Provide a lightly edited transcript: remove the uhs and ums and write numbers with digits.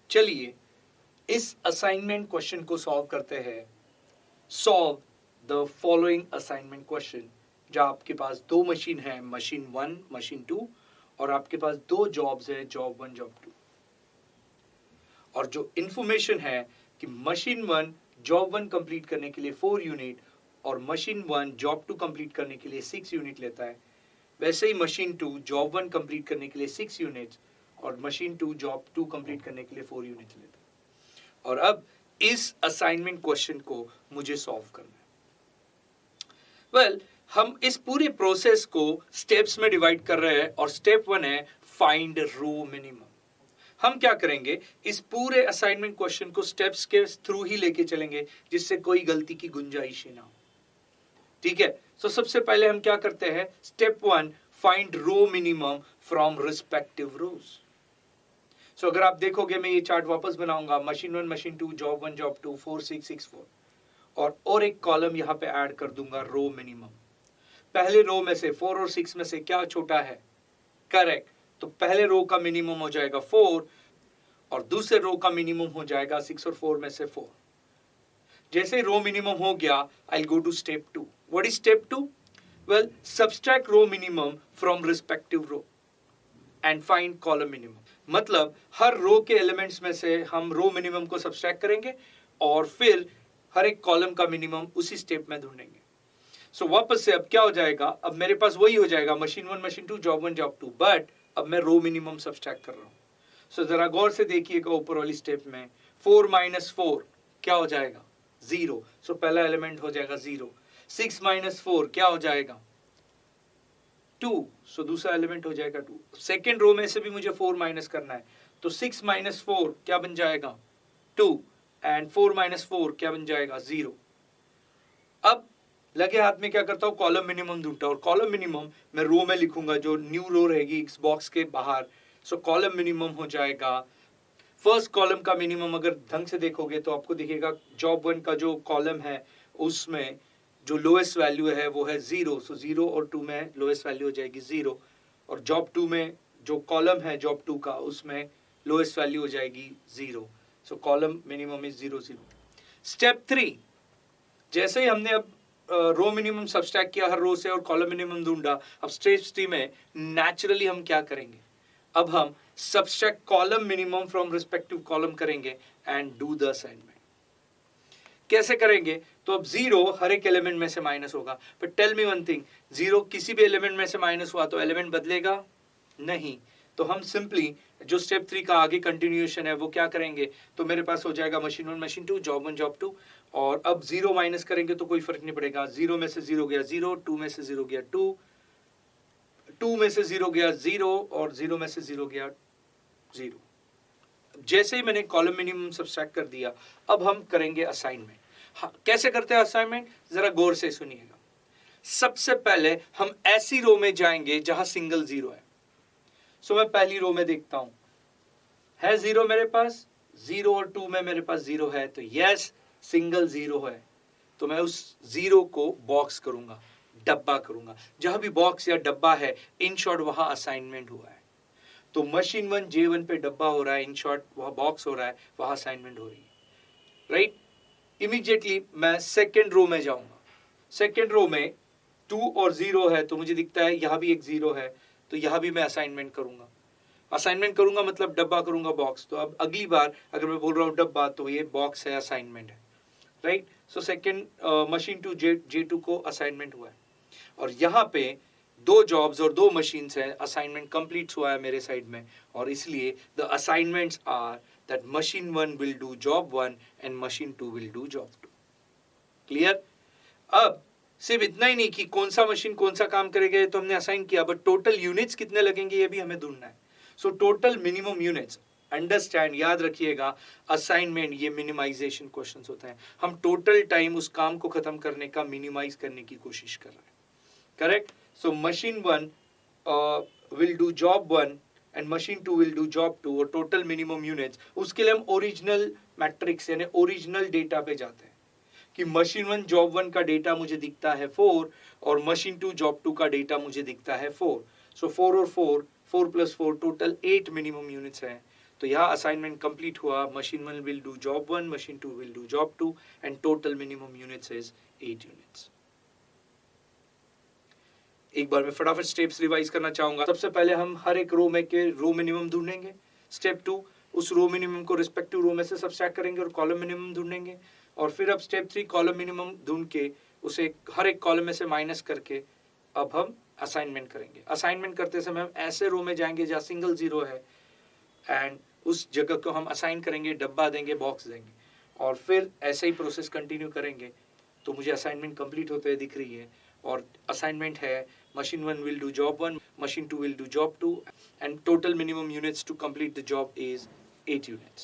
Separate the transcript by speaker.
Speaker 1: चलिए इस assignment question को सॉल्व करते हैं। Solve the following assignment question. जहाँ आपके पास दो मशीन है, मशीन 1 मशीन 2, और आपके पास दो जॉब्स है, जॉब 1 जॉब 2, और जो इंफॉर्मेशन है कि मशीन 1 जॉब 1 कंप्लीट करने के लिए 4 यूनिट और मशीन 1 जॉब 2 कंप्लीट करने के लिए 6 यूनिट लेता है, वैसे ही मशीन 2 जॉब 1 कंप्लीट करने के लिए 6 यूनिट्स और मशीन 2 जॉब 2 कंप्लीट करने के लिए 4 यूनिट्स लेता है। और अब इस असाइनमेंट क्वेश्चन को मुझे सॉल्व करना है। वेल, हम इस पूरे प्रोसेस को स्टेप्स में डिवाइड कर रहे हैं और स्टेप 1 है फाइंड रो मिनिमम। हम क्या करेंगे, इस पूरे असाइनमेंट क्वेश्चन को स्टेप्स के थ्रू ही लेके चलेंगे जिससे कोई गलती की गुंजाइश ही ना हो। ठीक है, सो सबसे पहले हम क्या करते हैं, step 1 find row minimum from respective rows. So अगर आप देखोगे, मैं ये चार्ट वापस बनाऊंगा, मशीन 1 मशीन 2 जॉब 1 जॉब 2 4 6 6 4, और एक कॉलम यहां पे ऐड कर दूंगा रो मिनिमम। पहले रो में से 4 और 6 में से क्या छोटा है, करेक्ट, तो पहले रो का मिनिमम हो जाएगा 4 और दूसरे रो का मिनिमम हो जाएगा 6 और 4 में से 4। जैसे रो मिनिमम हो गया, I go to step 2। What is step 2? Well, subtract row minimum from respective row and find column minimum. मतलब हर रो के एलिमेंट्स में से हम रो मिनिमम को सब्सट्रैक्ट करेंगे और फिर हर एक कॉलम का मिनिमम उसी स्टेप में ढूंढेंगे। सो वापस से अब क्या हो जाएगा, अब मेरे पास वही हो जाएगा machine 1 machine 2 job 1 job 2, but अब मैं रो मिनिमम सब्सट्रैक्ट कर रहा हूं। सो जरा गौर से देखिएगा ऊपर वाली स्टेप में 4 - 4 क्या हो जाएगा, 0। सो पहला एलिमेंट हो जाएगा 0। 6 - 4 क्या हो जाएगा, 2। सो दूसरा एलिमेंट हो जाएगा 2। सेकेंड रो में से भी मुझे 4 माइनस करना है, तो 6 - 4 क्या बन जाएगा, 2, एंड 4 - 4 क्या बन जाएगा, 0। अब लगे हाथ में क्या करता हूं, कॉलम मिनिमम ढूंढता हूं, और कॉलम मिनिमम मैं रो में लिखूंगा, जो न्यू रो रहेगी इस बॉक्स के बाहर। सो कॉलम मिनिमम हो जाएगा, फर्स्ट कॉलम का मिनिमम अगर ढंग से देखोगे तो आपको दिखेगा जॉब 1 का जो कॉलम है उसमें जो लोएस्ट वैल्यू है वो है 0। सो 0 और 2 में लोएस्ट वैल्यू हो जाएगी 0, और जॉब 2 में जो कॉलम है जॉब 2 का उसमें लोएस्ट वैल्यू हो जाएगी 0। सो कॉलम मिनिमम इज 0 0। स्टेप 3, जैसे ही हमने अब रो मिनिमम सब्सट्रैक्ट किया हर रो से और कॉलम मिनिमम ढूंढा, अब स्टेप 3 में नेचुरली हम क्या करेंगे, अब हम subtract column minimum from respective column करेंगे एंड डू द असाइनमेंट। कैसे करेंगे, तो अब 0 हर एक एलिमेंट में से माइनस होगा, but tell me one thing, 0 किसी भी एलिमेंट में से माइनस हुआ तो एलिमेंट बदलेगा नहीं। तो हम सिंपली जो स्टेप 3 का आगे कंटिन्यूएशन है वो क्या करेंगे, तो मेरे पास हो जाएगा मशीन 1 मशीन 2 जॉब 1 जॉब 2, और अब 0 माइनस करेंगे तो कोई फर्क नहीं पड़ेगा। 0 में से 0 गया 0, 2 में से 0 गया 2, 2 में से 0 गया 0, और 0 में से 0 गया 0। जैसे ही मैंने कॉलम मिनिमम सब्सट्रैक्ट कर दिया, अब हम करेंगे असाइनमेंट। हाँ, कैसे करते हैं असाइनमेंट, जरा गौर से सुनिएगा। सबसे पहले हम ऐसी रो में जाएंगे जहां सिंगल 0 है। सो मैं पहली रो में देखता हूं, है 0 मेरे पास, 0 और 2 में मेरे पास 0 है, तो यस सिंगल 0 है, तो मैं उस 0 को बॉक्स करूंगा, डब्बा करूंगा। जहां भी बॉक्स या डब्बा है, इन शॉर्ट वहां असाइनमेंट हुआ है। तो मशीन 1 J1 पे डब्बा हो रहा है, इन शॉर्ट वहां बॉक्स हो रहा है, वहां असाइनमेंट हो रही है, राइट। इमीडिएटली मैं सेकेंड रो में जाऊंगा। सेकेंड रो में 2 और 0 है, तो मुझे दिखता है यहां भी एक 0 है, तो यहां भी मैं असाइनमेंट करूंगा। असाइनमेंट करूंगा मतलब डब्बा करूंगा, बॉक्स। तो अब अगली बार अगर मैं बोल रहा हूं डब्बा, तो ये बॉक्स है, असाइनमेंट है, right. So second machine 2 J2 को असाइनमेंट हुआ है, और यहाँ पे 2 जॉब्स और 2 मशीन्स हैं, असाइनमेंट कंप्लीट हुआ है मेरे साइड में, और इसलिए the assignments are that machine 1 will do job 1 and machine 2 will do job 2। Clear? अब सिर्फ इतना ही नहीं कि कौन सा मशीन कौन सा काम करेगा तो हमने असाइन किया, बट टोटल यूनिट्स कितने लगेंगे ये भी हमें ढूंढना है। So total minimum units, understand, याद रखिएगा, असाइनमेंट ये मिनिमाइजेशन क्वेश्चंस होते हैं। हम टोटल टाइम उस काम को खत्म करने का मिनिमाइज करने की कोशिश कर रहे हैं, correct. So machine 1 will do job 1 and machine 2 will do job 2, और टोटल मिनिमम यूनिट्स, उसके लिए हम ओरिजिनल मैट्रिक्स यानी ओरिजिनल डेटा पे जाते हैं कि मशीन 1 जॉब 1 का डेटा मुझे दिखता है 4, और मशीन 2 जॉब 2 का डेटा मुझे दिखता है 4। सो 4 और 4, 4 + 4 टोटल 8 मिनिमम यूनिट्स हैं। तो यहाँ असाइनमेंट कंप्लीट हुआ. Machine 1 will do job 1, machine 2 will do job 2 and total minimum units is 8 units. एक बार मैं फटाफट स्टेप्स रिवाइज करना चाहूंगा. सबसे पहले हम हर एक रो में के रो मिनिमम ढूंढेंगे. स्टेप 2, उस रो मिनिमम को रिस्पेक्टिव रो में से सब्सट्रैक्ट करेंगे और कॉलम मिनिमम ढूंढेंगे. और फिर अब स्टेप 3, कॉलम मिनिमम ढूंढ के उसे हर एक कॉलम में से माइनस करके अब हम असाइनमेंट करेंगे. असाइनमेंट करते समय हम ऐसे रो में जाएंगे जहाँ सिंगल जीरो है एंड उस जगह को हम असाइन करेंगे, डब्बा देंगे, बॉक्स देंगे और फिर ऐसे ही प्रोसेस कंटिन्यू करेंगे. तो मुझे असाइनमेंट कंप्लीट होते हुए दिख रही है और असाइनमेंट है machine 1 will do job 1, machine 2 will do job 2 and total minimum units to complete the job is 8 units.